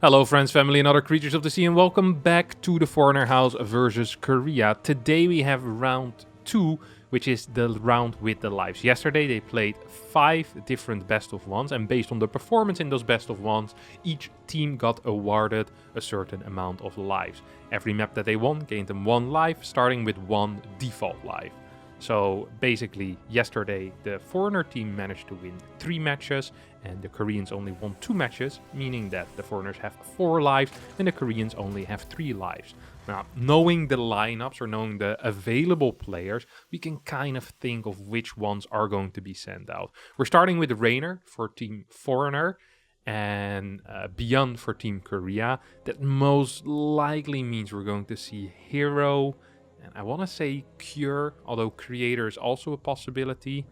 Hello friends, family and other creatures of the sea, and welcome back to the Foreigner House versus Korea. Today we have round 2, which is the round with the lives. Yesterday they played 5 different best of ones, and based on the performance in those best of ones, each team got awarded a certain amount of lives. Every map that they won gained them 1 life, starting with 1 default life. So basically, yesterday the foreigner team managed to win 3 matches and the Koreans only won 2 matches, meaning that the foreigners have 4 lives and the Koreans only have 3 lives. Now, knowing the lineups or knowing the available players, we can kind of think of which ones are going to be sent out. We're starting with Reynor for Team Foreigner and ByuN for Team Korea. That most likely means we're going to see herO, and I want to say Cure, although Creator is also a possibility.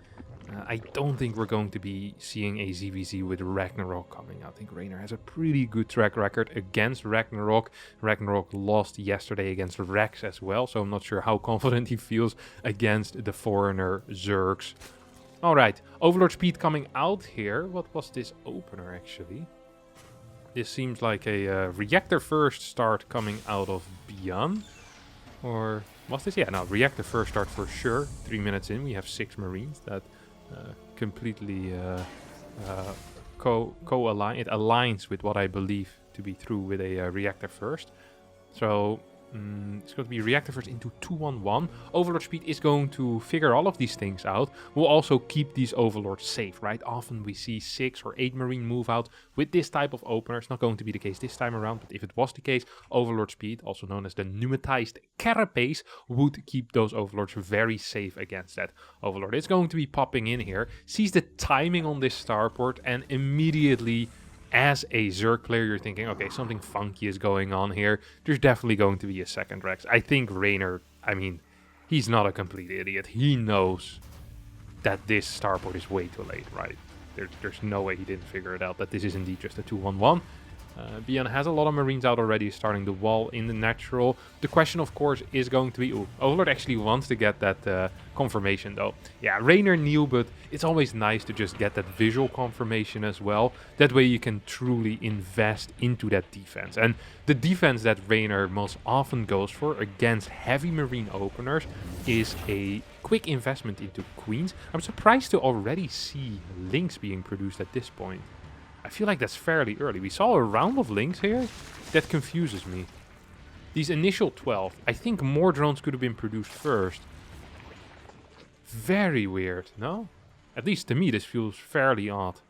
I don't think we're going to be seeing a ZVZ with Ragnarok coming out. I think Raynor has a pretty good track record against Ragnarok. Ragnarok lost yesterday against Rex as well, so I'm not sure how confident he feels against the foreigner Zergs. Alright, Overlord Speed coming out here. What was this opener actually? This seems like a Reactor First start coming out of ByuN. Or was this? Yeah, no, Reactor First start for sure. 3 minutes in, we have 6 Marines. That completely co-align. It aligns with what I believe to be true with a Reactor First. So it's going to be Reactor First into 2-1-1. Overlord Speed is going to figure all of these things out. We'll also keep these Overlords safe, right? Often we see 6 or 8 Marine move out with this type of opener. It's not going to be the case this time around, but if it was the case, Overlord Speed, also known as the pneumatized carapace, would keep those Overlords very safe against that. Overlord is going to be popping in here, sees the timing on this starport, and immediately, as a Zerg player, you're thinking, okay, something funky is going on here. There's definitely going to be a second Rex. I think Reynor, I mean, he's not a complete idiot. He knows that this starport is way too late, right? There's no way he didn't figure it out, that this is indeed just a 2-1-1. ByuN has a lot of Marines out already, starting the wall in the natural. The question, of course, is going to be... Ooh, Overlord actually wants to get that confirmation, though. Yeah, Raynor knew, but it's always nice to just get that visual confirmation as well. That way you can truly invest into that defense. And the defense that Raynor most often goes for against heavy Marine openers is a quick investment into Queens. I'm surprised to already see Lynx being produced at this point. I feel like that's fairly early. We saw a round of Lynx here. That confuses me. These initial 12, I think more drones could have been produced first. Very weird, no? At least to me this feels fairly odd.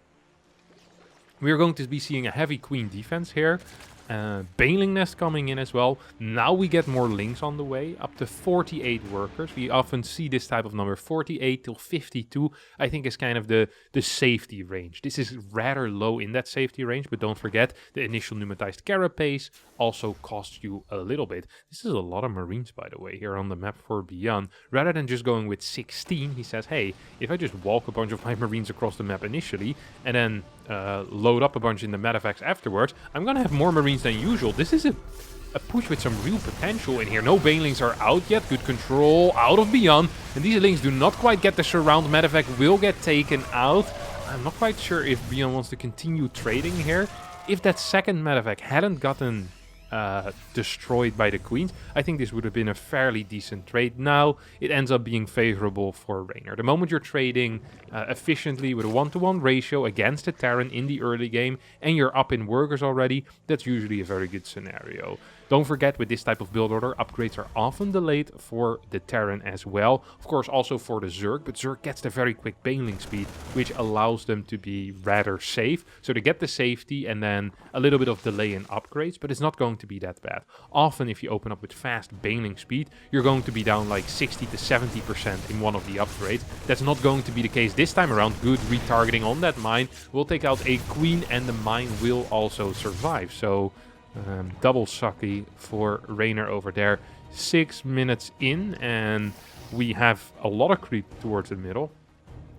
We are going to be seeing a heavy Queen defense here. Baneling Nest coming in as well. Now we get more Lynx on the way, up to 48 workers. We often see this type of number, 48 till 52, I think is kind of the safety range. This is rather low in that safety range, but don't forget, the initial pneumatized carapace also costs you a little bit. This is a lot of Marines, by the way, here on the map for ByuN. Rather than just going with 16, he says, hey, if I just walk a bunch of my Marines across the map initially, and then load up a bunch in the medavacs afterwards, I'm gonna have more Marines than usual. This is a push with some real potential in here. No Banelings are out yet. Good control out of ByuN. And these Lynx do not quite get the surround. Medevac will get taken out. I'm not quite sure if ByuN wants to continue trading here. If that second medevac hadn't gotten destroyed by the Queens, I think this would have been a fairly decent trade. Now it ends up being favorable for Raynor. The moment you're trading efficiently with a 1-to-1 ratio against a Terran in the early game and you're up in workers already, that's usually a very good scenario. Don't forget, with this type of build order, upgrades are often delayed for the Terran as well. Of course, also for the Zerg, but Zerg gets the very quick Baneling speed, which allows them to be rather safe. So they get the safety and then a little bit of delay in upgrades, but it's not going to be that bad. Often, if you open up with fast Baneling speed, you're going to be down like 60 to 70% in one of the upgrades. That's not going to be the case this time around. Good retargeting on that mine will take out a Queen, and the mine will also survive. So double sucky for Raynor over there. 6 minutes in, and we have a lot of creep towards the middle.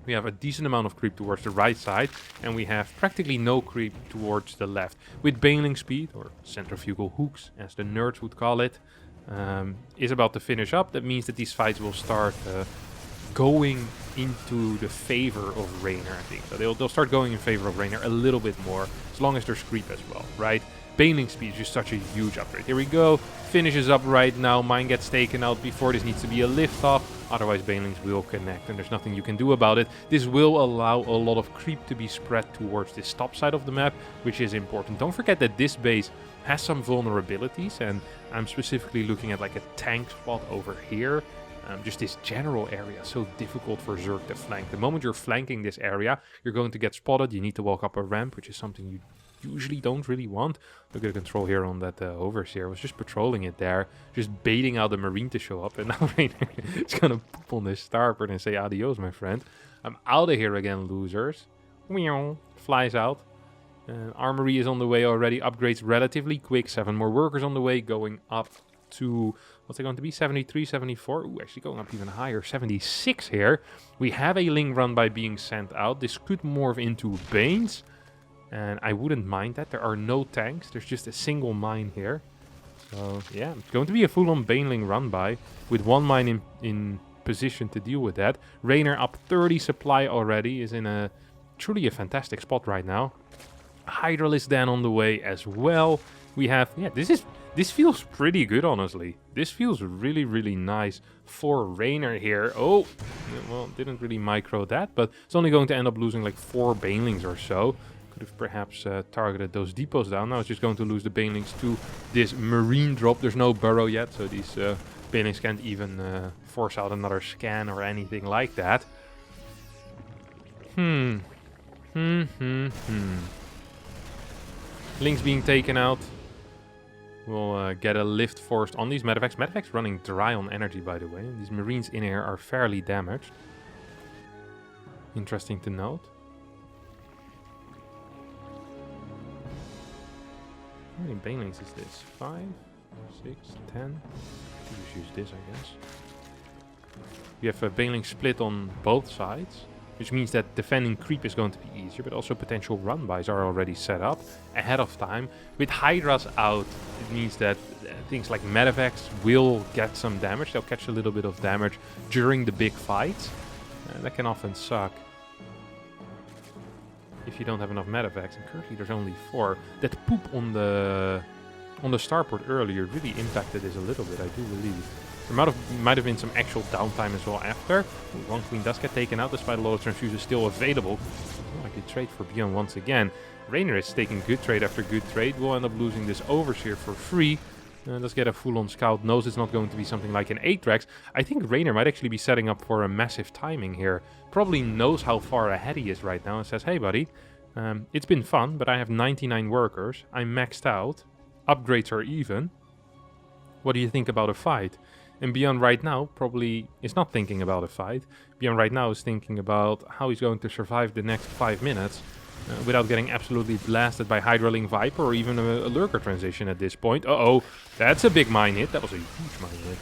We have a decent amount of creep towards the right side, and we have practically no creep towards the left. With Baneling speed, or centrifugal hooks, as the nerds would call it, is about to finish up. That means that these fights will start going into the favor of Raynor, I think. So they'll start going in favor of Raynor a little bit more, as long as there's creep as well, right? Bailing speed is just such a huge upgrade. Here we go. Finishes up right now. Mine gets taken out before this needs to be a lift off. Otherwise, Bailings will connect and there's nothing you can do about it. This will allow a lot of creep to be spread towards this top side of the map, which is important. Don't forget that this base has some vulnerabilities, and I'm specifically looking at like a tank spot over here. Just this general area, so difficult for Zerg to flank. The moment you're flanking this area, you're going to get spotted. You need to walk up a ramp, which is something you usually don't really want. Look at the control here on that overseer. I was just patrolling it there, just baiting out the marine to show up, and now Reynor is gonna poop on this starboard and say adios, my friend. I'm out of here again, losers. Flies out. Armory is on the way already. Upgrades relatively quick. 7 more workers on the way, going up to, what's it going to be? 73, 74. Ooh, actually going up even higher. 76 here. We have a Ling run by being sent out. This could morph into Banes, and I wouldn't mind that. There are no tanks. There's just a single mine here. So, yeah, it's going to be a full-on Baneling run by, with 1 mine in position to deal with that. Raynor up 30 supply already, is in a truly a fantastic spot right now. Hydralisk then on the way as well. We have, yeah, this feels pretty good, honestly. This feels really, really nice for Raynor here. Oh, well, didn't really micro that, but it's only going to end up losing like 4 Banelings or so. Could have perhaps targeted those depots down. Now it's just going to lose the Banelings to this marine drop. There's no burrow yet, so these Banelings can't even force out another scan or anything like that. Links being taken out. We'll get a lift forced on these medevacs. Medevacs running dry on energy, by the way. These marines in here are fairly damaged. Interesting to note. How many Banelings is this? 5, 6, 10. Just use this, I guess. We have a Baneling split on both sides, which means that defending creep is going to be easier, but also potential run-bys are already set up ahead of time. With Hydras out, it means that things like medevacs will get some damage. They'll catch a little bit of damage during the big fights. That can often suck if you don't have enough medevacs, and currently there's only 4. That poop on the starport earlier really impacted this a little bit, I do believe. There might have been some actual downtime as well after. Ooh, 1 queen does get taken out despite a lot of transfusions still available. Oh, I could trade for ByuN once again. Raynor is taking good trade after good trade. We'll end up losing this overseer for free. Let's get a full-on scout. Knows it's not going to be something like an Atrax. I think Raynor might actually be setting up for a massive timing here. Probably knows how far ahead he is right now and says, hey buddy, it's been fun, but I have 99 workers. I'm maxed out. Upgrades are even. What do you think about a fight? And ByuN right now probably is not thinking about a fight. ByuN right now is thinking about how he's going to survive the next 5 minutes without getting absolutely blasted by Hydraling Viper or even a Lurker transition at this point. Uh-oh, that's a big mine hit. That was a huge mine hit.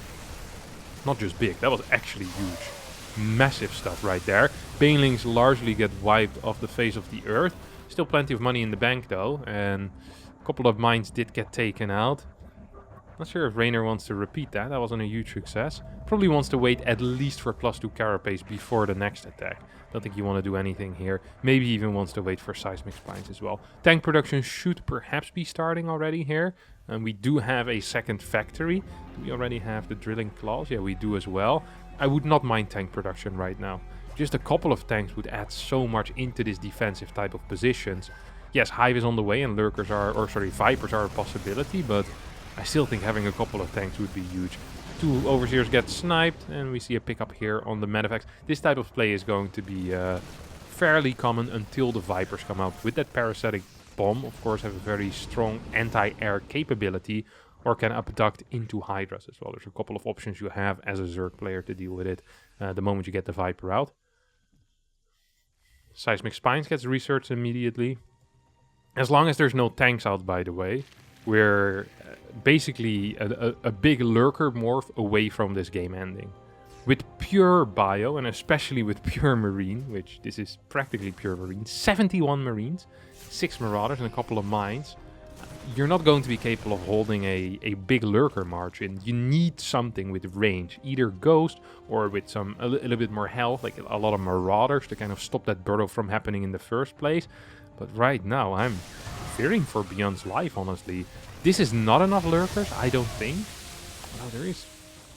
Not just big, that was actually huge. Massive stuff right there. Banelings largely get wiped off the face of the earth. Still plenty of money in the bank though, and a couple of mines did get taken out. Not sure if Raynor wants to repeat that. That wasn't a huge success. Probably wants to wait at least for +2 carapace before the next attack. Don't think you want to do anything here. Maybe even wants to wait for seismic spines as well. Tank production should perhaps be starting already here. And we do have a second factory. Do we already have the drilling claws? Yeah, we do as well. I would not mind tank production right now. Just a couple of tanks would add so much into this defensive type of positions. Yes, Hive is on the way and Lurkers are, or sorry, Vipers are a possibility, but I still think having a couple of tanks would be huge. 2 overseers get sniped, and we see a pickup here on the medevacs. This type of play is going to be fairly common until the Vipers come out. With that parasitic bomb, of course, have a very strong anti-air capability, or can abduct into Hydras as well. There's a couple of options you have as a Zerg player to deal with it the moment you get the Viper out. Seismic Spines gets researched immediately. As long as there's no tanks out, by the way, we're basically a big Lurker morph away from this game ending. With pure bio, and especially with pure Marine, which this is practically pure Marine, 71 Marines, 6 Marauders and a couple of mines, you're not going to be capable of holding a big Lurker margin. You need something with range, either Ghost or with a little bit more health, like a lot of Marauders to kind of stop that burrow from happening in the first place. But right now, I'm fearing for ByuN's life, honestly. This is not enough lurkers, I don't think. Well, there is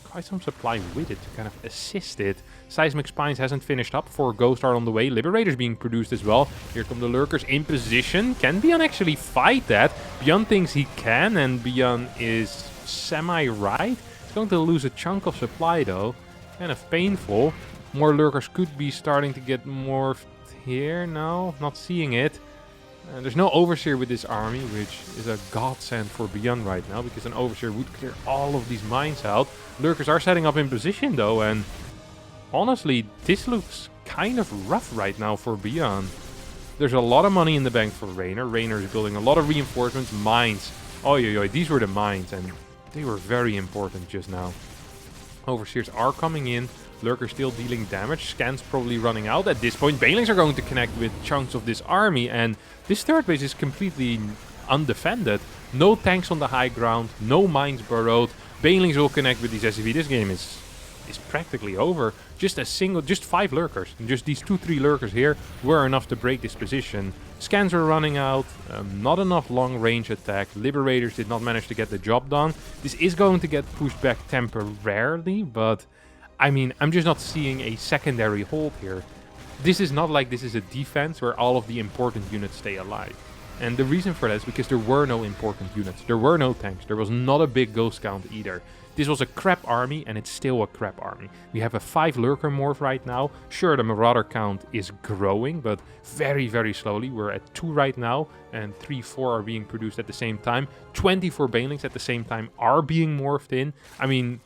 quite some supply with it to kind of assist it. Seismic Spines hasn't finished up. 4 Ghosts are on the way. Liberators being produced as well. Here come the lurkers in position. Can ByuN actually fight that? ByuN thinks he can, and ByuN is semi-right. He's going to lose a chunk of supply though. Kind of painful. More lurkers could be starting to get morphed here. No, not seeing it. There's no Overseer with this army, which is a godsend for ByuN right now, because an Overseer would clear all of these mines out. Lurkers are setting up in position though, and honestly, this looks kind of rough right now for ByuN. There's a lot of money in the bank for Reynor. Reynor is building a lot of reinforcements, mines. Oh, these were the mines, and they were very important just now. Overseers are coming in. Lurker still dealing damage. Scans probably running out at this point. Banelings are going to connect with chunks of this army, and this third base is completely undefended. No tanks on the high ground, no mines burrowed. Banelings will connect with these SCV. This game is practically over. Just 5 lurkers. And just these 2-3 lurkers here were enough to break this position. Scans were running out, not enough long range attack. Liberators did not manage to get the job done. This is going to get pushed back temporarily, but I mean, I'm just not seeing a secondary hold here. This is not like this is a defense where all of the important units stay alive. And the reason for that is because there were no important units. There were no tanks. There was not a big ghost count either. This was a crap army, and it's still a crap army. We have a 5 lurker morph right now. Sure, the marauder count is growing, but very, very slowly. We're at 2 right now, and 3, 4 are being produced at the same time. 24 banelings at the same time are being morphed in. I mean,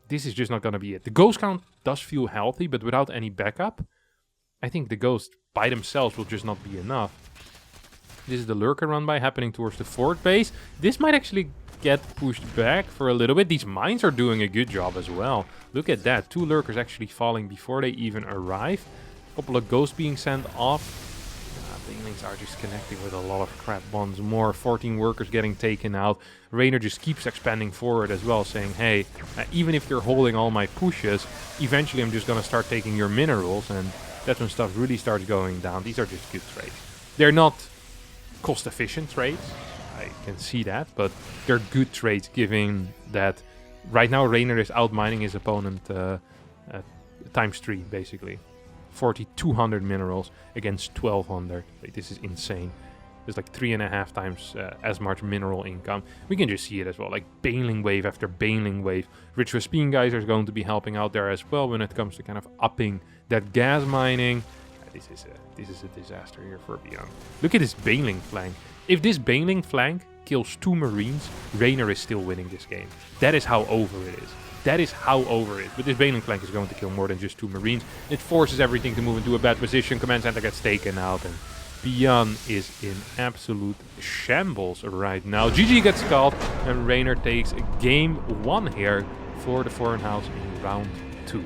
this is just not going to be it. The ghost count does feel healthy, but without any backup, I think the ghosts by themselves will just not be enough. This is the lurker run by happening towards the fort base. This might actually get pushed back for a little bit. These mines are doing a good job as well. Look at that. 2 lurkers actually falling before they even arrive. A couple of ghosts being sent off. Banelings are just connecting with a lot of crap bonds. More 14 workers getting taken out. Raynor just keeps expanding forward as well, saying, hey, even if you're holding all my pushes, eventually I'm just going to start taking your minerals, and that's when stuff really starts going down. These are just good trades. They're not cost-efficient trades, I can see that, but they're good trades given that right now Raynor is outmining his opponent times 3, basically. 4,200 minerals against 1,200. Like, this is insane. There's like 3.5 times as much mineral income. We can just see it as well, like baneling wave after baneling wave. Rich Vespine guys are going to be helping out there as well when it comes to kind of upping that gas mining. This is a disaster here for ByuN. Look at this baneling flank. If this baneling flank kills 2 marines, Raynor is still winning this game. That is how over it is. That is how over it. But this baneling flank is going to kill more than just 2 marines. It forces everything to move into a bad position. Command center gets taken out, and ByuN is in absolute shambles right now. GG gets called, and Raynor takes game 1 here for the foreign house in round 2.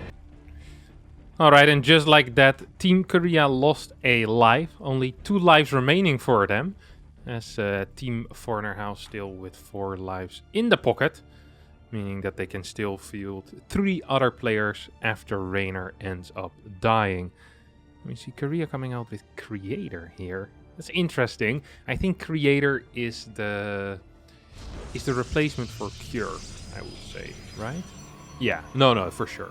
Alright, and just like that, Team Korea lost a life. Only 2 lives remaining for them. As Team Foreigner House still with 4 lives in the pocket. Meaning that they can still field 3 other players after Raynor ends up dying. We see Korea coming out with Creator here. That's interesting. I think Creator is the replacement for Cure, I would say, right? Yeah, no, for sure.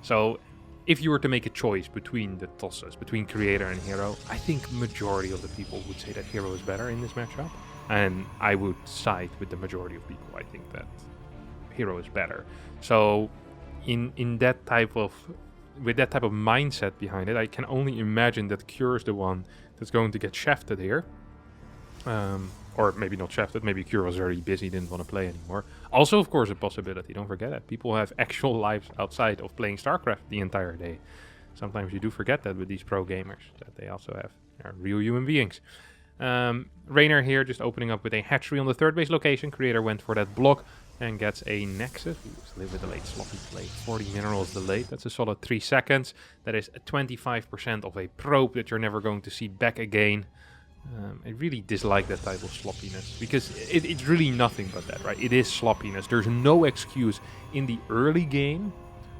So if you were to make a choice between the tosses, between Creator and herO, I think majority of the people would say that herO is better in this matchup. And I would side with the majority of people. I think that herO is better. So in that type of, with that type of mindset behind it, I can only imagine that Cure is the one that's going to get shafted here. Or maybe not shafted, maybe Cure was very busy, didn't want to play anymore. Also, of course, a possibility, don't forget that. People have actual lives outside of playing StarCraft the entire day. Sometimes you do forget that with these pro gamers, that they also are real human beings. Raynor here just opening up with a hatchery on the 3rd base location. Creator went for that block and gets a Nexus. He was a little bit delayed, sloppy play. 40 minerals delayed. That's a solid 3 seconds. That is 25% of a probe that you're never going to see back again. I really dislike that type of sloppiness, because it's really nothing but that, right? It is sloppiness. There's no excuse in the early game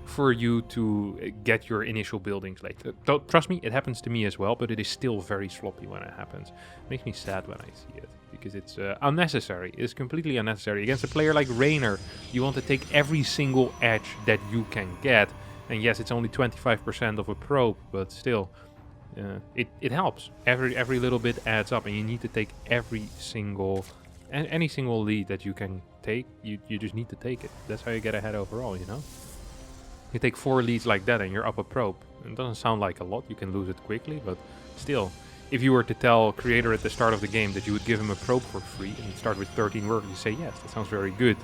for you to get your initial buildings late. Trust me, it happens to me as well, but it is still very sloppy when it happens. It makes me sad when I see it, because it's unnecessary. It's completely unnecessary. Against a player like Reynor, you want to take every single edge that you can get. And yes, it's only 25% of a probe, but still, it helps. Every little bit adds up, and you need to take every single... any single lead that you can take, you just need to take it. That's how you get ahead overall, you know? You take 4 leads like that and you're up a probe. It doesn't sound like a lot, you can lose it quickly, but still. If you were to tell Creator at the start of the game that you would give him a probe for free and start with 13 workers, you say yes, that sounds very good.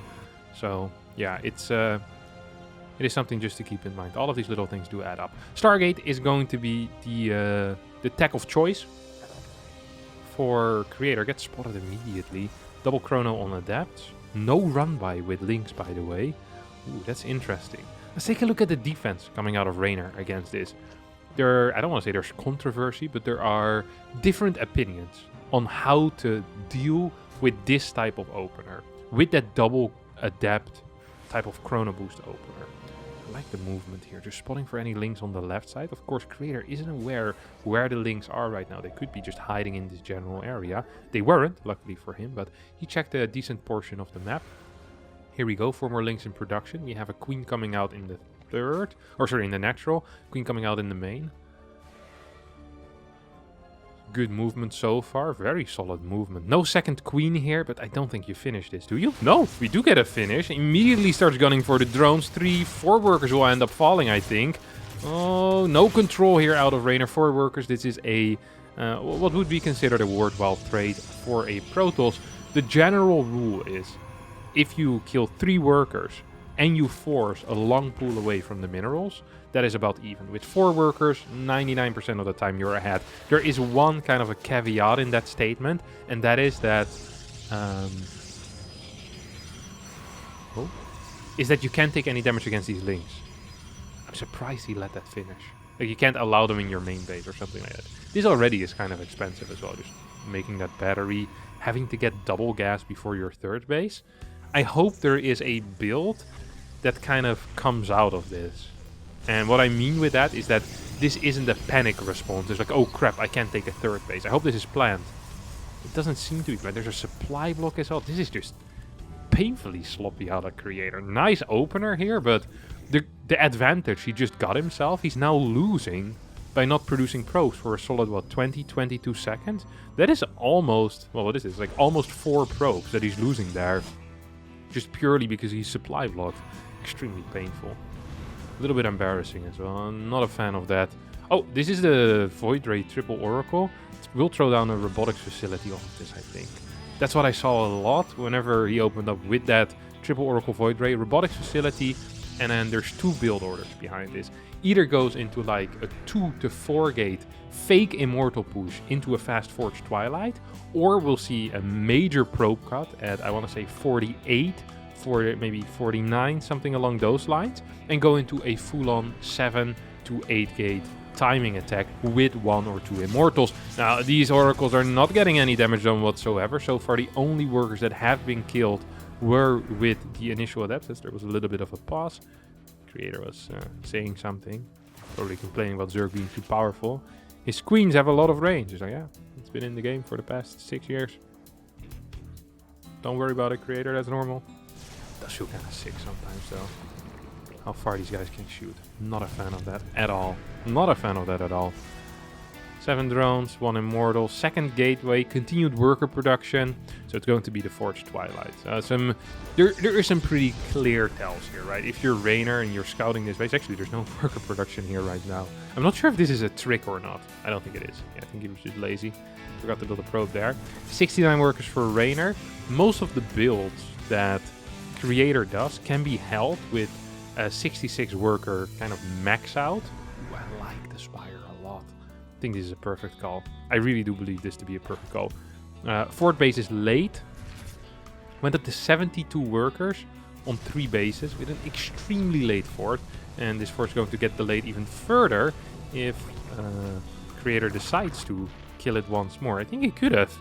So yeah, it is something just to keep in mind. All of these little things do add up. Stargate is going to be the tech of choice for Creator. Gets spotted immediately. Double chrono on adapts. No run by with links, by the way. Ooh, that's interesting. Let's take a look at the defense coming out of Reynor against this. I don't want to say there's controversy, but there are different opinions on how to deal with this type of opener. With that double adapt type of chrono boost opener. I like the movement here. Just spotting for any links on the left side. Of course, Creator isn't aware where the links are right now. They could be just hiding in this general area. They weren't, luckily for him, but he checked a decent portion of the map. Here we go, 4 more links in production. We have a queen coming out in the third, or sorry, in the natural. Queen coming out in the main. Good movement so far, very solid movement. No second queen here, but I don't think you finish this, do you? No, we do get a finish. Immediately starts gunning for the drones. 4 workers will end up falling, I think. Oh, no control here out of Reynor. 4 workers. This is a what would be considered a worthwhile trade for a Protoss. The general rule is, if you kill 3 workers and you force a long pool away from the minerals, that is about even. With 4 workers, 99% of the time you're ahead. There is one kind of a caveat in that statement, and that is that you can't take any damage against these links. I'm surprised he let that finish. Like, you can't allow them in your main base or something like that. This already is kind of expensive as well, just making that battery, having to get double gas before your third base. I hope there is a build that kind of comes out of this. And what I mean with that is that this isn't a panic response. It's like, oh crap, I can't take a third base. I hope this is planned. It doesn't seem to be planned. There's a supply block as well. This is just painfully sloppy out of Creator. Nice opener here, but the advantage he just got himself, he's now losing by not producing probes for a solid, what, 22 seconds? That is almost, well, what is this? Like almost 4 probes that he's losing there. Just purely because he's supply blocked. Extremely painful. A little bit embarrassing as well. I'm not a fan of that. Oh, this is the Void Ray triple Oracle. We'll throw down a robotics facility off of this, I think. That's what I saw a lot whenever he opened up with that triple Oracle Void Ray. Robotics facility, and then there's 2 build orders behind this. Either goes into like a 2 to 4 gate fake immortal push into a fast forged Twilight, or we'll see a major probe cut at, I want to say 48, for maybe 49, something along those lines, and go into a full-on 7 to 8 gate timing attack with 1 or 2 immortals. Now, these oracles are not getting any damage done whatsoever. So far, the only workers that have been killed were with the initial adepts. There was a little bit of a pause. Creator was saying something, probably complaining about Zerg being too powerful. His queens have a lot of range. He's like, yeah, it's been in the game for the past 6 years. Don't worry about it, Creator, that's normal. Does feel kind of sick sometimes, though. How far these guys can shoot. Not a fan of that at all. Not a fan of that at all. 7 drones, 1 immortal, 2nd gateway, continued worker production. So it's going to be the Forged Twilight. There are some pretty clear tells here, right? If you're Raynor and you're scouting this base, actually there's no worker production here right now. I'm not sure if this is a trick or not. I don't think it is. Yeah, I think he was just lazy. Forgot to build a probe there. 69 workers for Raynor. Most of the builds that Creator does can be held with a 66 worker kind of max out. Ooh, I like the Spire a lot. I think this is a perfect call. I really do believe this to be a perfect call. Fort base is late. Went up to 72 workers on 3 bases with an extremely late fort. And this fort's going to get delayed even further if Creator decides to kill it once more. I think he could have.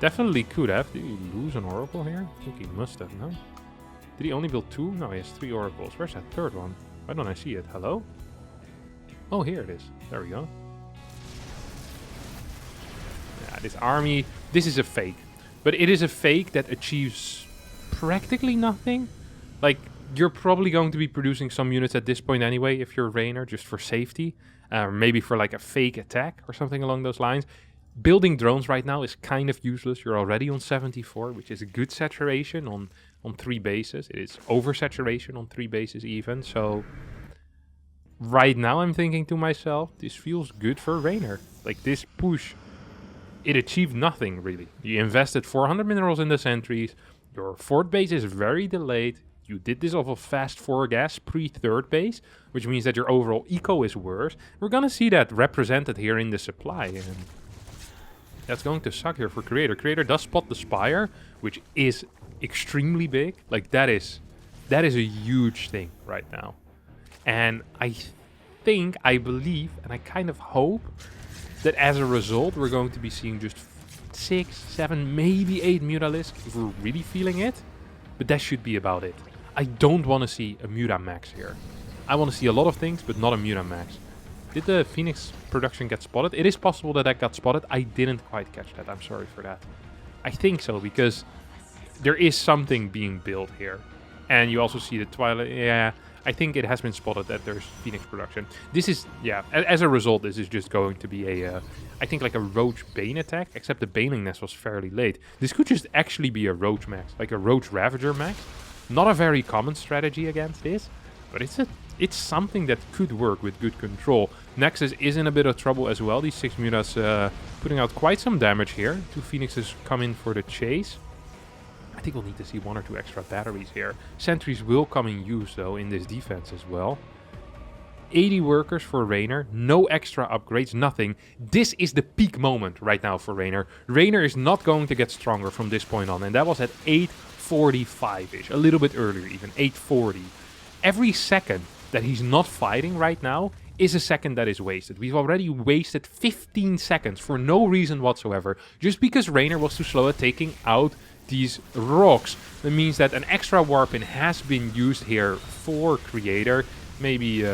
Definitely could have. Did he lose an oracle here? I think he must have, no? Did he only build 2? No, he has 3 oracles. Where's that third one? Why don't I see it? Hello? Oh, here it is. There we go. Yeah, this army, this is a fake. But it is a fake that achieves practically nothing. Like, you're probably going to be producing some units at this point anyway, if you're Reynor, just for safety. Maybe for like a fake attack or something along those lines. Building drones right now is kind of useless. You're already on 74, which is a good saturation on 3 bases. It is oversaturation on 3 bases even. So right now I'm thinking to myself, this feels good for Reynor. Like this push, it achieved nothing really. You invested 400 minerals in the sentries. Your 4th base is very delayed. You did this off of fast 4 gas pre-3rd base, which means that your overall eco is worse. We're gonna see that represented here in the supply. And that's going to suck here for Creator. Creator does spot the Spire, which is extremely big. Like that is a huge thing right now. And I believe, and I kind of hope that as a result, we're going to be seeing just 6, 7, maybe 8 Mutalisks if we're really feeling it. But that should be about it. I don't want to see a Mutamax here. I want to see a lot of things, but not a Mutamax. Did the Phoenix production get spotted? It is possible that that got spotted. I didn't quite catch that. I'm sorry for that. I think so, because there is something being built here. And you also see the Twilight. Yeah, I think it has been spotted that there's Phoenix production. This is, yeah, as a result, this is just going to be a, I think like a Roach Bane attack, except the Baneling Nest was fairly late. This could just actually be a Roach max, like a Roach Ravager max. Not a very common strategy against this, but it's something that could work with good control. Nexus is in a bit of trouble as well. These 6 Mutas putting out quite some damage here. 2 Phoenixes come in for the chase. I think we'll need to see 1 or 2 extra batteries here. Sentries will come in use though in this defense as well. 80 workers for Reynor. No extra upgrades, nothing. This is the peak moment right now for Reynor. Reynor is not going to get stronger from this point on. And that was at 8:45-ish. A little bit earlier even. 8:40. Every second that he's not fighting right now is a second that is wasted. We've already wasted 15 seconds for no reason whatsoever. Just because Reynor was too slow at taking out these rocks. That means that an extra warp-in has been used here for Creator. Maybe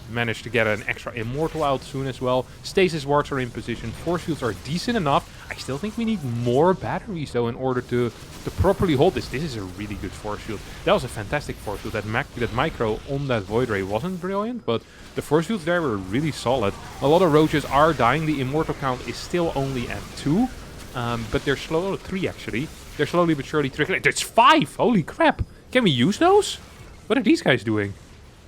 manage to get an extra Immortal out soon as well. Stasis wards are in position. Force fields are decent enough. I still think we need more batteries though in order to properly hold this. This is a really good force field. That was a fantastic force field. That micro on that Void Ray wasn't brilliant, but the force fields there were really solid. A lot of roaches are dying. The Immortal count is still only at 2. But they're slow, 3 actually. They're slowly but surely trickling. It's 5! Holy crap! Can we use those? What are these guys doing?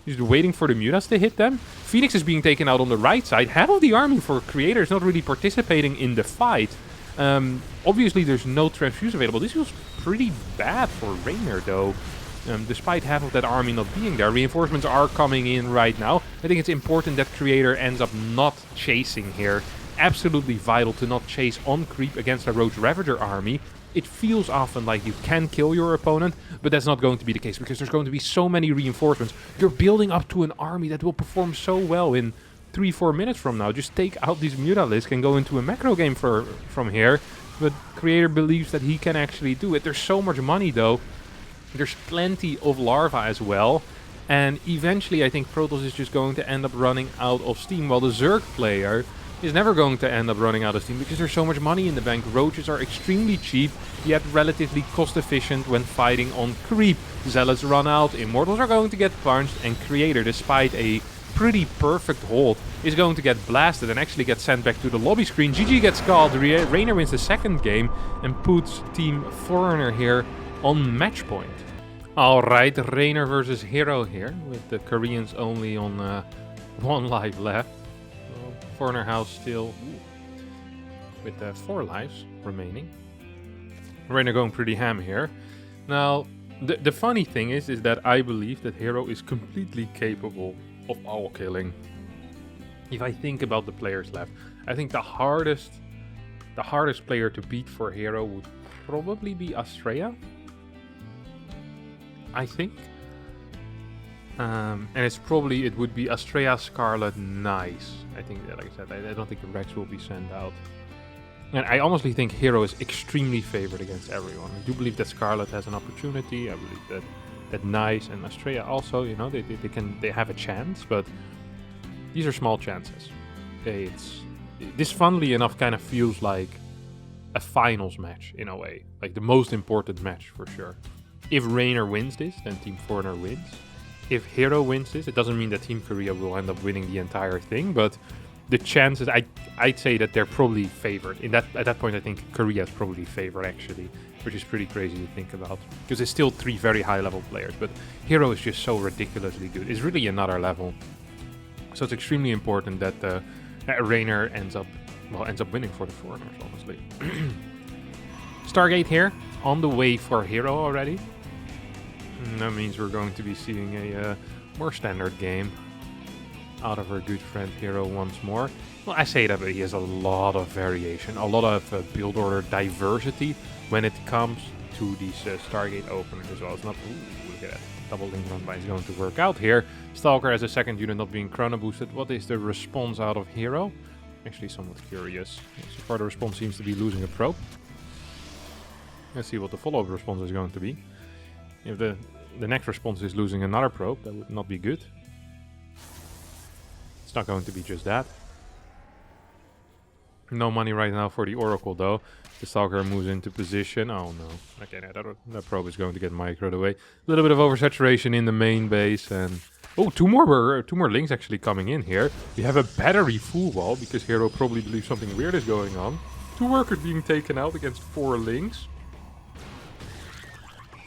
Just waiting for the Mutas to hit them. Phoenix is being taken out on the right side. Half of the army for Creator is not really participating in the fight. Obviously there's no transfuse available. This feels pretty bad for Reynor though. Despite half of that army not being there. Reinforcements are coming in right now. I think it's important that Creator ends up not chasing here. Absolutely vital to not chase on creep against a Roach Ravager army. It feels often like you can kill your opponent, but that's not going to be the case because there's going to be so many reinforcements. You're building up to an army that will perform so well in 3-4 minutes from now. Just take out these Mutalisks and go into a macro game from here. But Creator believes that he can actually do it. There's so much money though. There's plenty of larva as well. And eventually I think Protoss is just going to end up running out of steam, while the Zerg player is never going to end up running out of steam because there's so much money in the bank. Roaches are extremely cheap, yet relatively cost efficient when fighting on creep. Zealots run out, Immortals are going to get punched, and Creator, despite a pretty perfect hold, is going to get blasted and actually get sent back to the lobby screen. GG gets called, Reynor wins the 2nd game and puts Team Foreigner here on match point. Alright, Reynor versus herO here, with the Koreans only on 1 life left. Foreigner house still with 4 lives remaining. Reynor going pretty ham here. Now, the funny thing is that I believe that herO is completely capable of all killing. If I think about the players left, I think the hardest player to beat for herO would probably be Astrea. I think. And it would be Astrea, Scarlet, Nice. I think, like I said, I don't think the Rex will be sent out. And I honestly think herO is extremely favored against everyone. I do believe that Scarlet has an opportunity. I believe that that Nice and Australia also, you know, they have a chance, but these are small chances. Okay, this funnily enough kind of feels like a finals match in a way, like the most important match for sure. If Reynor wins this, then Team Foreigner wins. If herO wins this, it doesn't mean that Team Korea will end up winning the entire thing, but the chances, I'd say that they're probably favored. At that point, I think Korea is probably favored actually, which is pretty crazy to think about, because it's still 3 very high-level players, but herO is just so ridiculously good. It's really another level. So it's extremely important that Reynor ends up winning for the foreigners, honestly. Stargate here, on the way for herO already. And that means we're going to be seeing a more standard game out of our good friend herO once more. Well, I say that, but he has a lot of variation, a lot of build order diversity when it comes to these Stargate openers as well. It's not, ooh, look at that, double link run by is going to work out here. Stalker as a second unit not being chrono boosted. What is the response out of herO? Actually somewhat curious. So far the response seems to be losing a probe. Let's see what the follow-up response is going to be. If the next response is losing another probe, that would not be good. It's not going to be just that. No money right now for the Oracle though. The Stalker moves into position. Oh no. Okay, that probe is going to get microed away. A little bit of oversaturation in the main base, and oh, two more links actually coming in here. We have a battery full wall because herO probably believes something weird is going on. 2 workers being taken out against 4 links.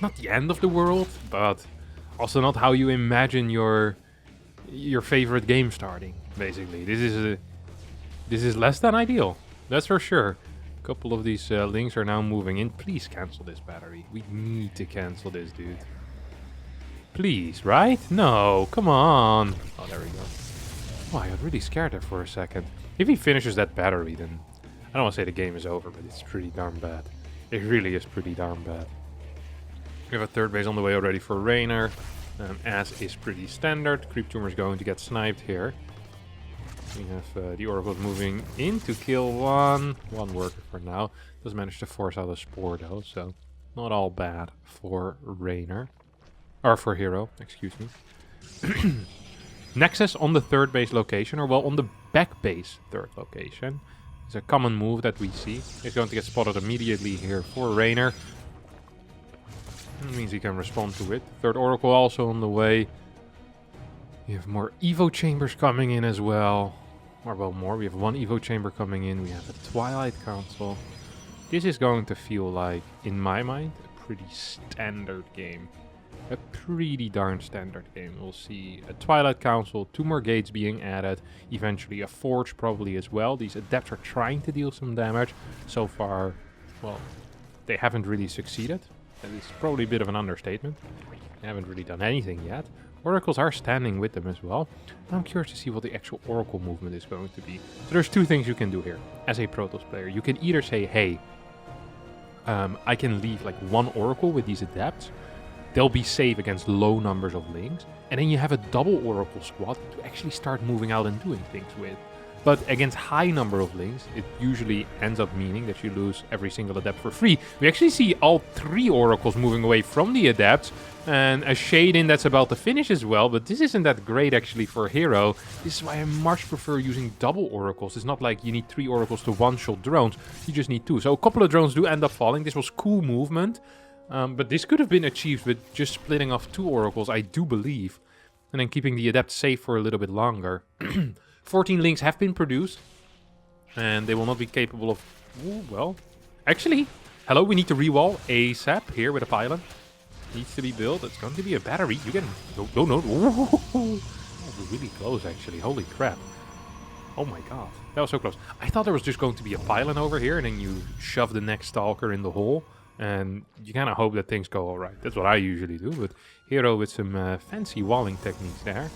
Not the end of the world, but also not how you imagine your favorite game starting. Basically, this is less than ideal. That's for sure. A couple of these links are now moving in. Please cancel this battery. We need to cancel this, dude. Please, right? No, come on. Oh, there we go. Oh, I got really scared there for a second. If he finishes that battery, then I don't want to say the game is over, but it's pretty darn bad. It really is pretty darn bad. We have a 3rd base on the way already for Raynor, as is pretty standard. Creep Tumor is going to get sniped here. We have the Oracles moving in to kill one worker for now. Does manage to force out a Spore though, so not all bad for Raynor. Or for herO, excuse me. Nexus on the 3rd base location, or well, on the back base 3rd location. It's a common move that we see. It's going to get spotted immediately here for Raynor. That means he can respond to it. 3rd Oracle also on the way. We have more Evo Chambers coming in as well. Or well, more. We have 1 Evo Chamber coming in. We have a Twilight Council. This is going to feel like, in my mind, a pretty standard game. A pretty darn standard game. We'll see a Twilight Council, 2 more gates being added, eventually a Forge probably as well. These Adepts are trying to deal some damage. So far, well, they haven't really succeeded. That is probably a bit of an understatement. They haven't really done anything yet. Oracles are standing with them as well. I'm curious to see what the actual Oracle movement is going to be. So there's 2 things you can do here as a Protoss player. You can either say, hey, I can leave like 1 Oracle with these Adepts. They'll be safe against low numbers of links. And then you have a double Oracle squad to actually start moving out and doing things with. But against high number of links, it usually ends up meaning that you lose every single Adept for free. We actually see all 3 Oracles moving away from the Adepts. And a Shade-in that's about to finish as well. But this isn't that great actually for herO. This is why I much prefer using double Oracles. It's not like you need 3 Oracles to one-shot drones. You just need 2. So a couple of drones do end up falling. This was cool movement. But this could have been achieved with just splitting off 2 Oracles, I do believe. And then keeping the Adept safe for a little bit longer. 14 links have been produced. And they will not be capable of... Ooh, well, actually, hello, we need to rewall ASAP here with a pylon. Needs to be built. It's going to be a battery. You can... No, no, no. Oh, we're really close, actually. Holy crap. Oh my god. That was so close. I thought there was just going to be a pylon over here, and then you shove the next Stalker in the hole. And you kind of hope that things go alright. That's what I usually do. But herO with some fancy walling techniques there.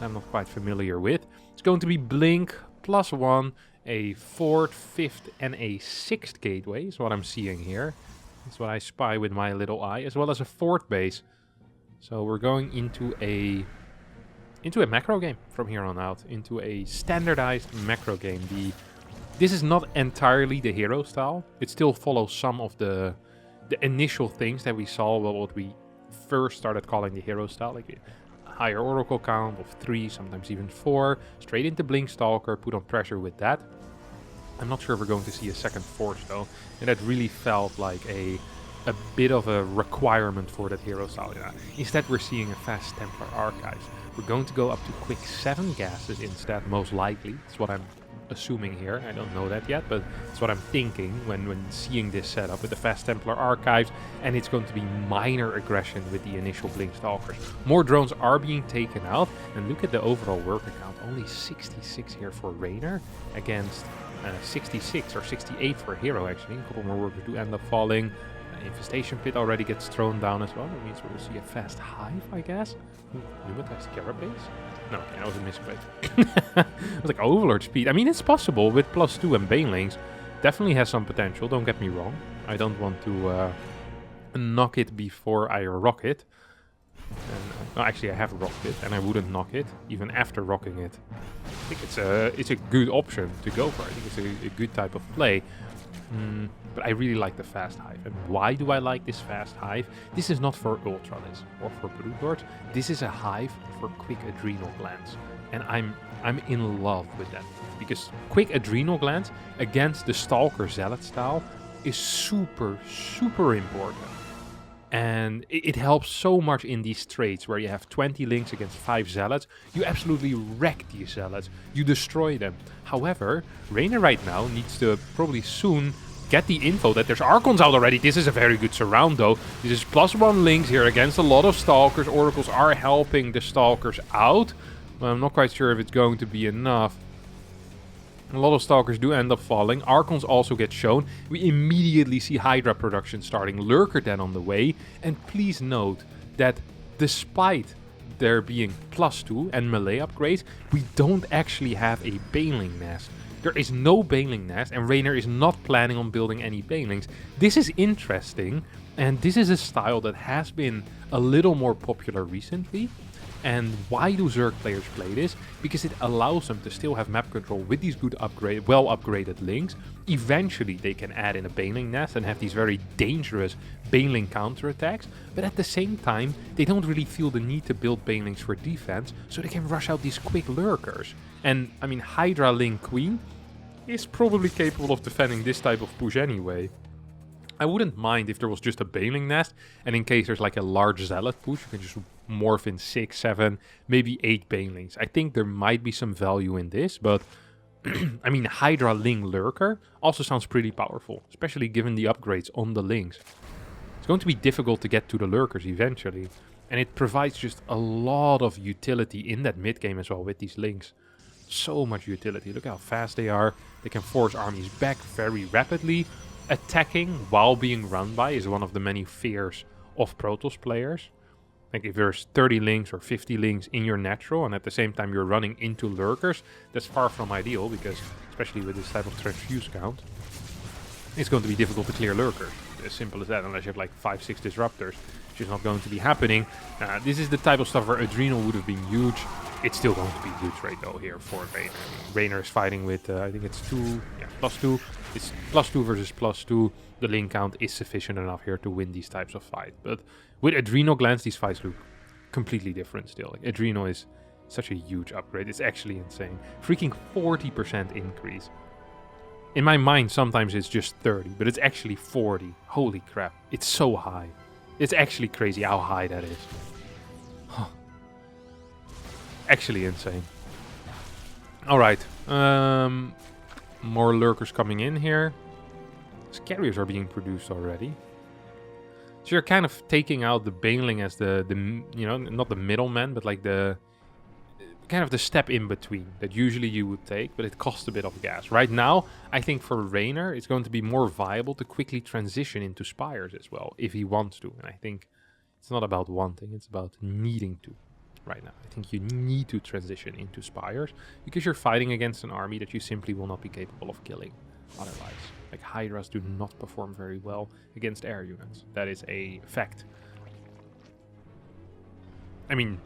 I'm not quite familiar with. It's going to be Blink +1, a 4th, 5th, and a 6th gateway is what I'm seeing here. That's what I spy with my little eye, as well as a 4th base. So we're going into a macro game from here on out, into a standardized macro game. This is not entirely the herO style. It still follows some of the initial things that we saw, well, what we first started calling the hero style, like a higher oracle count of 3, sometimes even 4, straight into Blink Stalker, put on pressure with that. I'm not sure if we're going to see a second Force though, and that really felt like a bit of a requirement for that hero style. Yeah. Instead, we're seeing a fast Templar Archives. We're going to go up to quick 7 gases instead, most likely. That's what I'm assuming here. I don't know that yet, but it's what I'm thinking when seeing this setup with the fast Templar Archives, and it's going to be minor aggression with the initial Blink Stalkers. More drones are being taken out, and look at the overall worker count. Only 66 here for Reynor against 66 or 68 for hero actually. A couple more workers do end up falling. Infestation Pit already gets thrown down as well. That means we'll see a fast hive, I guess. Pneumatized carapace? No, okay, that was a misclick. It was like Overlord speed. I mean, it's possible with +2 and Banelings. Definitely has some potential, don't get me wrong. I don't want to knock it before I rock it. And, well, actually, I have rocked it, and I wouldn't knock it, even after rocking it. I think it's a good option to go for. I think it's a good type of play. But I really like the fast hive. And why do I like this fast hive? This is not for Ultralis or for Broodlords. This is a hive for quick adrenal glands. And I'm in love with that. Because quick adrenal glands against the Stalker Zealot style is super, super important. And it helps so much in these trades where you have 20 links against 5 zealots. You absolutely wreck these zealots. You destroy them. However, Reynor right now needs to probably soon get the info that there's Archons out already. This is a very good surround though. This is +1 links here against a lot of Stalkers. Oracles are helping the Stalkers out. But I'm not quite sure if it's going to be enough. A lot of Stalkers do end up falling. Archons also get shown. We immediately see Hydra production starting. Lurker then on the way. And please note that despite there being +2 and melee upgrades, we don't actually have a Baneling nest. There is no Baneling nest, and Reynor is not planning on building any Banelings. This is interesting, and this is a style that has been a little more popular recently. And why do Zerg players play this? Because it allows them to still have map control with these good well upgraded links. Eventually they can add in a Baneling nest and have these very dangerous Baneling counterattacks. But at the same time, they don't really feel the need to build Banelings for defense, so they can rush out these quick lurkers. And I mean, Hydra Link Queen is probably capable of defending this type of push anyway. I wouldn't mind if there was just a Baneling nest, and in case there's like a large Zealot push, you can just morph in 6, 7, maybe 8 Banelings. I think there might be some value in this, but I mean, Hydra Ling Lurker also sounds pretty powerful, especially given the upgrades on the links. It's going to be difficult to get to the Lurkers eventually, and it provides just a lot of utility in that mid game as well with these links. So much utility. Look how fast they are. They can force armies back very rapidly. Attacking while being run by is one of the many fears of Protoss players. Like if there's 30 links or 50 links in your natural and at the same time you're running into lurkers, that's far from ideal because, especially with this type of transfuse count, it's going to be difficult to clear lurkers. As simple as that, unless you have like 5-6 disruptors, which is not going to be happening. This is the type of stuff where Adrenal would have been huge. It's still going to be a good trade though here for Reynor. Reynor is fighting with, I think it's +2. It's +2 versus +2. The link count is sufficient enough here to win these types of fights. But with Adrenal Glands, these fights look completely different still. Like, Adrenal is such a huge upgrade. It's actually insane. Freaking 40% increase. In my mind, sometimes it's just 30, but it's actually 40. Holy crap. It's so high. It's actually crazy how high that is. Huh. Actually insane. Alright. More lurkers coming in here. Carriers are being produced already. So you're kind of taking out the Baneling as the you know, not the middleman, but like the kind of the step in between that usually you would take, but it costs a bit of gas. Right now, I think for Reynor, it's going to be more viable to quickly transition into Spires as well, if he wants to. And I think it's not about wanting, it's about needing to right now. I think you need to transition into Spires because you're fighting against an army that you simply will not be capable of killing otherwise. Like, Hydras do not perform very well against air units. That is a fact. I mean,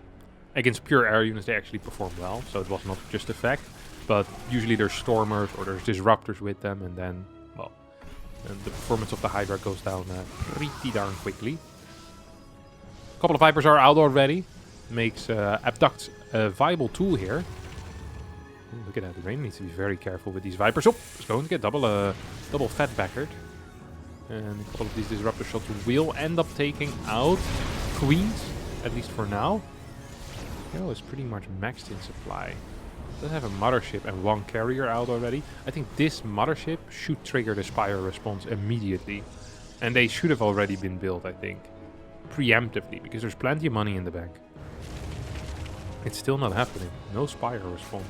against pure air units, they actually perform well, so it was not just a fact. But usually there's Stormers or there's Disruptors with them, and then, well, and the performance of the Hydra goes down pretty darn quickly. A couple of Vipers are out already. Makes Abduct a viable tool here. Ooh, look at that. Raynor needs to be very careful with these Vipers. Oh, it's going to get double fat backered. And a couple of these Disruptor shots will end up taking out Queens, at least for now. hero is pretty much maxed in supply. Does have a mothership and one carrier out already. I think this mothership should trigger the Spire response immediately. And they should have already been built, I think. Preemptively, because there's plenty of money in the bank. It's still not happening. No Spire response.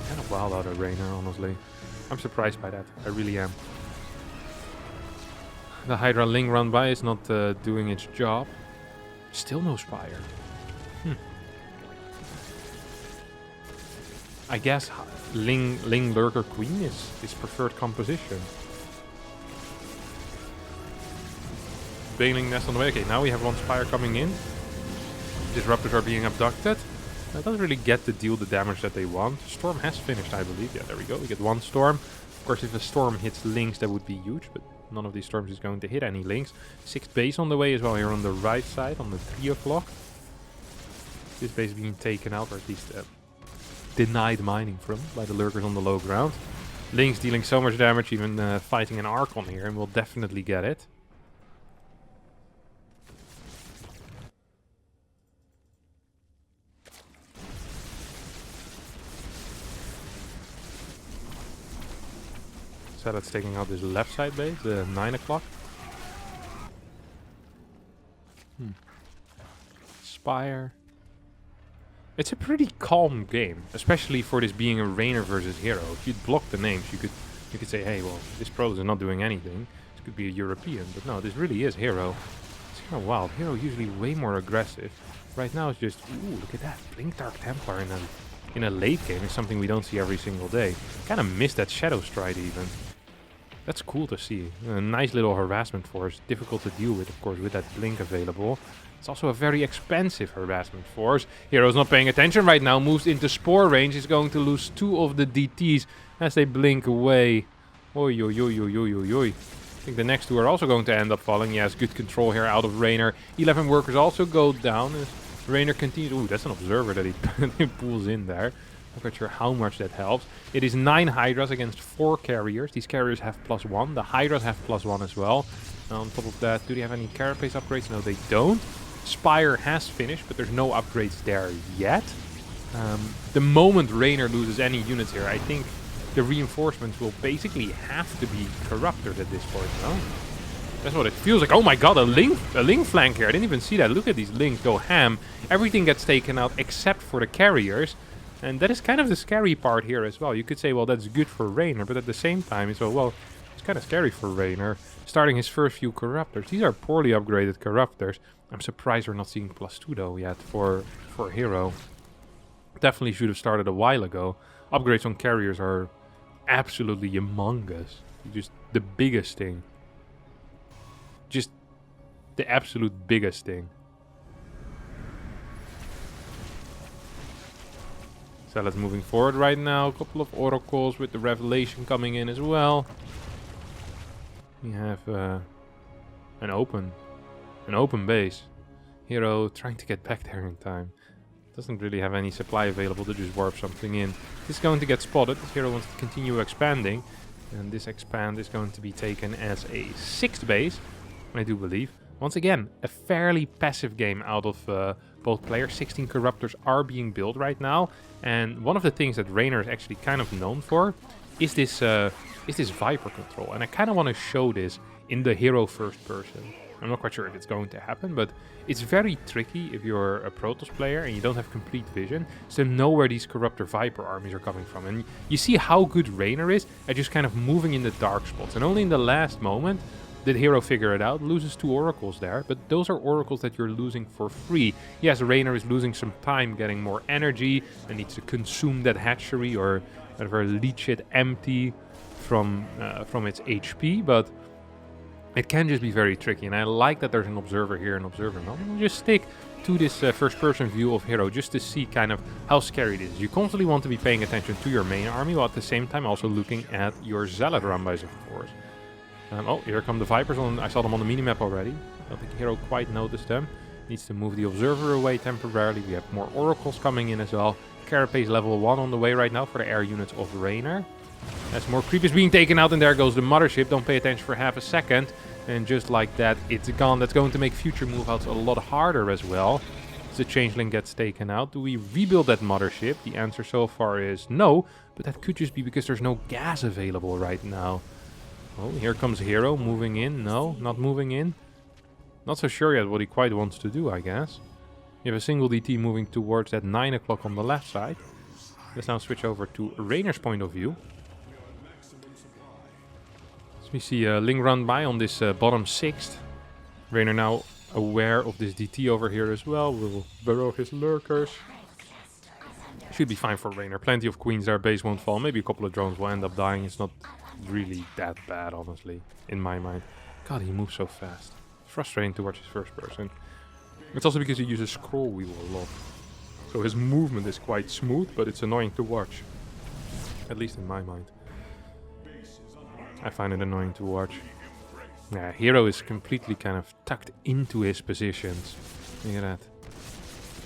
Kind of wild out of Raynor, honestly. I'm surprised by that. I really am. The Hydra Ling run by is not doing its job. Still no Spire. I guess Ling Lurker Queen is preferred composition. Bailing Nest on the way. Okay, now we have one Spire coming in. Disruptors are being abducted. That doesn't really get to deal the damage that they want. Storm has finished, I believe. Yeah, there we go. We get one Storm. Of course, if a Storm hits Links, that would be huge, but none of these Storms is going to hit any Links. 6th base on the way as well here on the right side, on the 3 o'clock. This base being taken out, or at least denied mining from by the Lurkers on the low ground. Links dealing so much damage, even fighting an Archon here, and we'll definitely get it. So that's taking out this left side base, the 9 o'clock. Spire. It's a pretty calm game, especially for this being a Raynor versus hero. If you'd block the names, you could say, hey, well, this pro is not doing anything. This could be a European, but no, this really is hero. It's kind of wild. Hero usually way more aggressive. Right now it's just, ooh, look at that. Blink Dark Templar in a late game is something we don't see every single day. Kind of missed that Shadow Stride even. That's cool to see. A nice little harassment force. Difficult to deal with, of course, with that blink available. It's also a very expensive harassment force. Hero's not paying attention right now. Moves into Spore range. Is going to lose 2 of the DTs as they blink away. Oi, oi, oi, oi, oi, oi, oi. I think the next 2 are also going to end up falling. Yes, good control here out of Raynor. 11 workers also go down as Raynor continues. Ooh, that's an observer that he pulls in there. Not quite sure how much that helps. It is 9 Hydras against 4 carriers. These carriers have +1. The Hydras have +1 as well. On top of that, do they have any carapace upgrades? No, they don't. Spire has finished, but there's no upgrades there yet. The moment Raynor loses any units here, I think the reinforcements will basically have to be Corruptors at this point, no? That's what it feels like. Oh my god, a link flank here. I didn't even see that. Look at these links go ham. Everything gets taken out except for the carriers. And that is kind of the scary part here as well. You could say, well, that's good for Raynor, but at the same time, it's well, it's kind of scary for Raynor. Starting his first few Corruptors. These are poorly upgraded Corruptors. I'm surprised we're not seeing +2 though yet for hero. Definitely should have started a while ago. Upgrades on carriers are absolutely humongous. Just the biggest thing. Just the absolute biggest thing. So let's moving forward right now. A couple of oracles with the revelation coming in as well. We have an open base. Hero trying to get back there in time. Doesn't really have any supply available to just warp something in. This is going to get spotted. This hero wants to continue expanding. And this expand is going to be taken as a 6th base, I do believe. Once again, a fairly passive game out of both players. 16 Corruptors are being built right now. And one of the things that Raynor is actually kind of known for is this Viper control. And I kind of want to show this in the hero first person. I'm not quite sure if it's going to happen, but it's very tricky if you're a Protoss player and you don't have complete vision to know where these Corruptor Viper armies are coming from. And you see how good Raynor is at just kind of moving in the dark spots. And only in the last moment did hero figure it out. Loses 2 oracles there, but those are oracles that you're losing for free. Yes, Raynor is losing some time getting more energy and needs to consume that hatchery or whatever, leech it empty from its HP, but it can just be very tricky. And I like that there's an observer here and observer not. And just stick to this first-person view of hero just to see kind of how scary it is. You constantly want to be paying attention to your main army while at the same time also looking at your Zealot run-bys, of course. Oh, here come the Vipers. I saw them on the minimap already. I don't think hero quite noticed them. Needs to move the Observer away temporarily. We have more Oracles coming in as well. Carapace level 1 on the way right now for the air units of Raynor. As more creep is being taken out, and there goes the mothership. Don't pay attention for half a second. And just like that, it's gone. That's going to make future move-outs a lot harder as well. As the Changeling gets taken out. Do we rebuild that mothership? The answer so far is no. But that could just be because there's no gas available right now. Oh, here comes herO moving in. No, not moving in. Not so sure yet what he quite wants to do, I guess. You have a single DT moving towards that 9 o'clock on the left side. Let's now switch over to Raynor's point of view. As we see Ling run by on this bottom 6th. Raynor now aware of this DT over here as well. Will burrow his lurkers. Should be fine for Raynor. Plenty of queens there. Base won't fall. Maybe a couple of drones will end up dying. It's not really that bad, honestly, in my mind. God, he moves so fast. Frustrating to watch his first person. It's also because he uses scroll wheel a lot. So his movement is quite smooth, but it's annoying to watch. At least in my mind. I find it annoying to watch. Yeah, herO is completely kind of tucked into his positions. Look at that.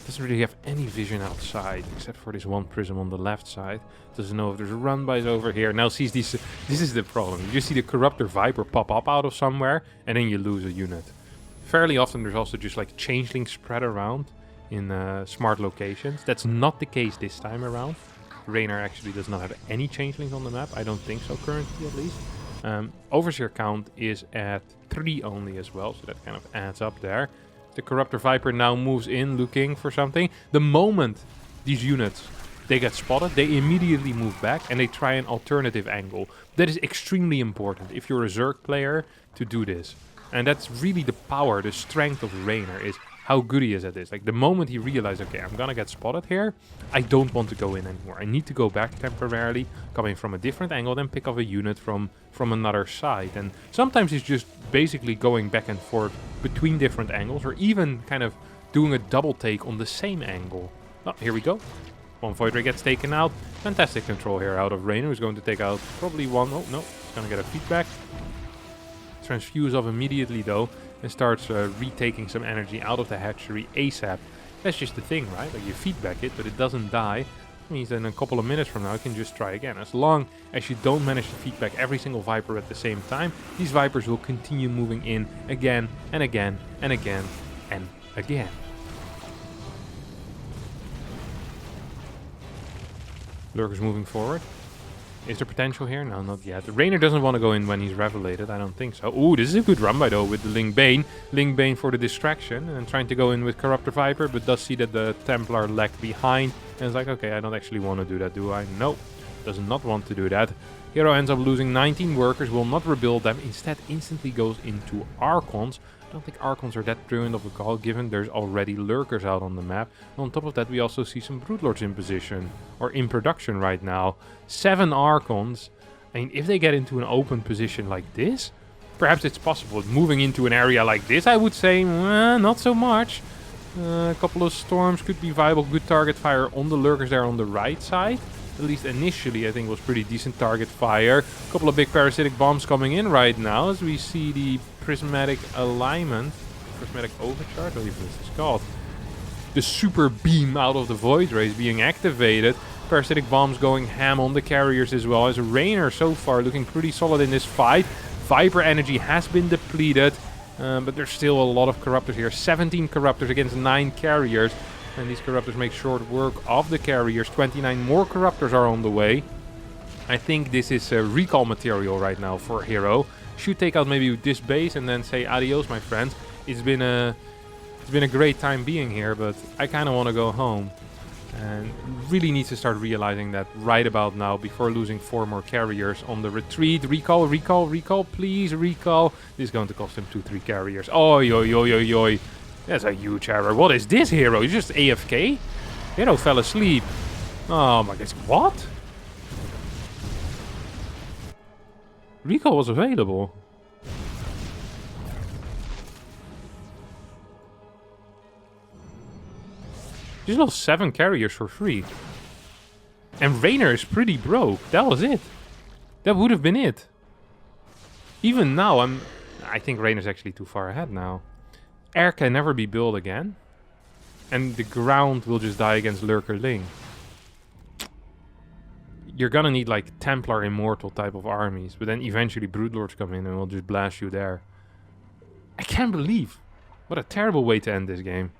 Doesn't really have any vision outside, except for this one prism on the left side. Doesn't know if there's run-bys over here. Now sees these... This is the problem. You just see the Corruptor Viper pop up out of somewhere, and then you lose a unit. Fairly often there's also just like Changelings spread around in smart locations. That's not the case this time around. Raynor actually does not have any Changelings on the map. I don't think so currently, at least. Overseer count is at 3 only as well, so that kind of adds up there. The Corruptor Viper now moves in looking for something. The moment these units, they get spotted, they immediately move back and they try an alternative angle. That is extremely important if you're a Zerg player to do this. And that's really the power, the strength of Raynor, is how good he is at this. Like, the moment he realizes, okay, I'm gonna get spotted here, I don't want to go in anymore. I need to go back temporarily, coming from a different angle, then pick up a unit from another side. And sometimes it's just basically going back and forth between different angles, or even kind of doing a double take on the same angle. Oh, here we go. One Void Ray gets taken out. Fantastic control here out of Raynor, who's going to take out probably one. Oh, no, he's gonna get a feedback. Transfuse off immediately though, and starts retaking some energy out of the hatchery ASAP. That's just the thing, right? Like, you feedback it, but it doesn't die. That means that in a couple of minutes from now, you can just try again. As long as you don't manage to feedback every single Viper at the same time, these Vipers will continue moving in again and again and again and again. Lurkers moving forward. Is there potential here? No, not yet. Raynor doesn't want to go in when he's revelated. I don't think so. Ooh, this is a good run by though with the Ling Bane. Ling Bane for the distraction and trying to go in with Corruptor Viper, but does see that the Templar lagged behind. And it's like, okay, I don't actually want to do that, do I? No, does not want to do that. herO ends up losing 19 workers, will not rebuild them. Instead, instantly goes into Archons. I don't think Archons are that brilliant of a call, given there's already Lurkers out on the map. And on top of that, we also see some Broodlords in position, or in production right now. 7 Archons. I mean, if they get into an open position like this, perhaps it's possible. Moving into an area like this, I would say, not so much. A couple of Storms could be viable. Good target fire on the Lurkers there on the right side. At least initially, I think was pretty decent target fire. A couple of big parasitic bombs coming in right now as we see the prismatic alignment, prismatic overcharge, I believe this is called. The super beam out of the Void Rays being activated. Parasitic bombs going ham on the carriers as well. As Raynor so far looking pretty solid in this fight. Viper energy has been depleted, but there's still a lot of Corruptors here. 17 Corruptors against 9 carriers. And these Corruptors make short work of the carriers. 29 more Corruptors are on the way. I think this is recall material right now for herO. Should take out maybe this base and then say adios, my friends. It's been a great time being here, but I kind of want to go home. And really needs to start realizing that right about now before losing 4 more carriers on the retreat. Recall, recall, recall, please recall. This is going to cost him 2-3 carriers. Oi, oi, oi, oi, oi. That's a huge error. What is this, herO? He's just AFK? herO fell asleep. Oh my goodness. What? Recall was available. Just lost 7 carriers for free. And Raynor is pretty broke. That was it. That would have been it. Even now, I think Raynor's actually too far ahead now. Air can never be built again. And the ground will just die against Lurker Ling. You're gonna need like Templar Immortal type of armies, but then eventually Broodlords come in and will just blast you there. I can't believe what a terrible way to end this game.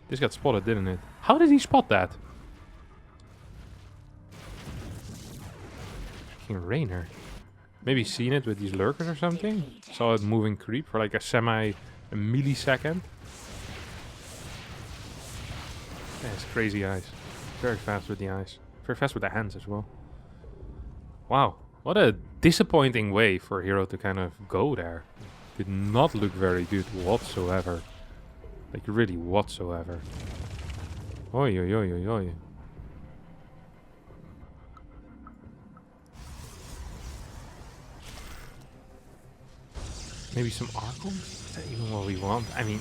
This got spotted, didn't it? How did he spot that? Fucking Reynor. Maybe seen it with these lurkers or something? Saw it moving creep for like a millisecond. Yeah, it's crazy eyes. Very fast with the eyes. Very fast with the hands as well. Wow, what a disappointing way for herO to kind of go there. Did not look very good whatsoever. Like really whatsoever. Oi, oi, oi, oi, oi. Maybe some Archon? Is that even what we want? I mean,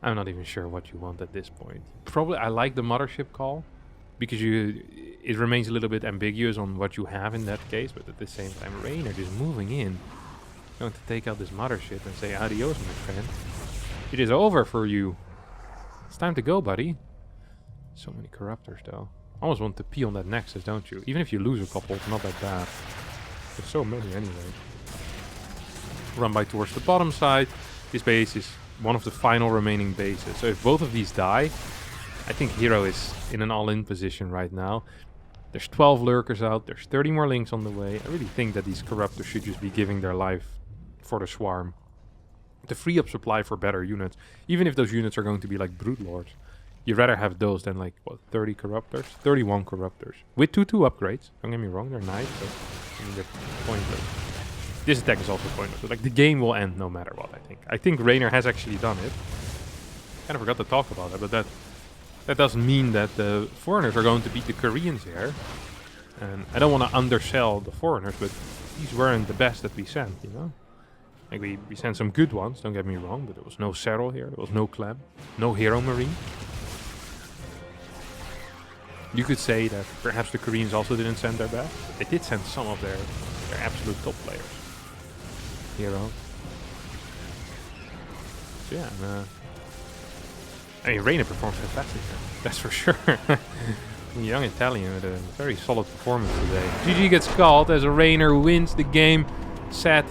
I'm not even sure what you want at this point. Probably, I like the Mothership call. Because it remains a little bit ambiguous on what you have in that case. But at the same time, Raynor just moving in. Going to take out this Mothership and say adios, my friend. It is over for you. It's time to go, buddy. So many Corruptors, though. Almost want to pee on that Nexus, don't you? Even if you lose a couple, it's not that bad. There's so many anyway. Run by towards the bottom side. This base is one of the final remaining bases. So if both of these die, I think herO is in an all-in position right now. There's 12 lurkers out. There's 30 more links on the way. I really think that these Corruptors should just be giving their life for the Swarm. To free up supply for better units. Even if those units are going to be like Broodlords. You'd rather have those than like, what, 30 Corruptors? 31 Corruptors. With 2/2 upgrades. Don't get me wrong, they're nice, but I mean, they're pointless. This attack is also pointless. But like, the game will end no matter what, I think. I think Raynor has actually done it. Kind of forgot to talk about that, but that doesn't mean that the foreigners are going to beat the Koreans here. And I don't want to undersell the foreigners, but these weren't the best that we sent, you know? Like we sent some good ones, don't get me wrong, but there was no herO here, there was no Clem, no herO Marine. You could say that perhaps the Koreans also didn't send their best, but they did send some of their absolute top players. herO. So yeah, I mean, Raynor performs fantastic here. That's for sure. Young Italian with a very solid performance today. GG gets called as a Raynor wins the game, set,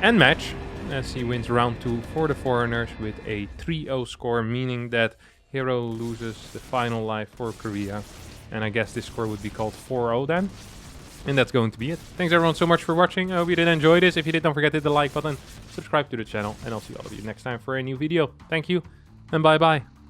and match. As he wins round 2 for the foreigners with a 3-0 score, meaning that herO loses the final life for Korea. And I guess this score would be called 4-0 then. And that's going to be it. Thanks everyone so much for watching. I hope you did enjoy this. If you did, don't forget to hit the like button, subscribe to the channel, and I'll see all of you next time for a new video. Thank you, and bye bye.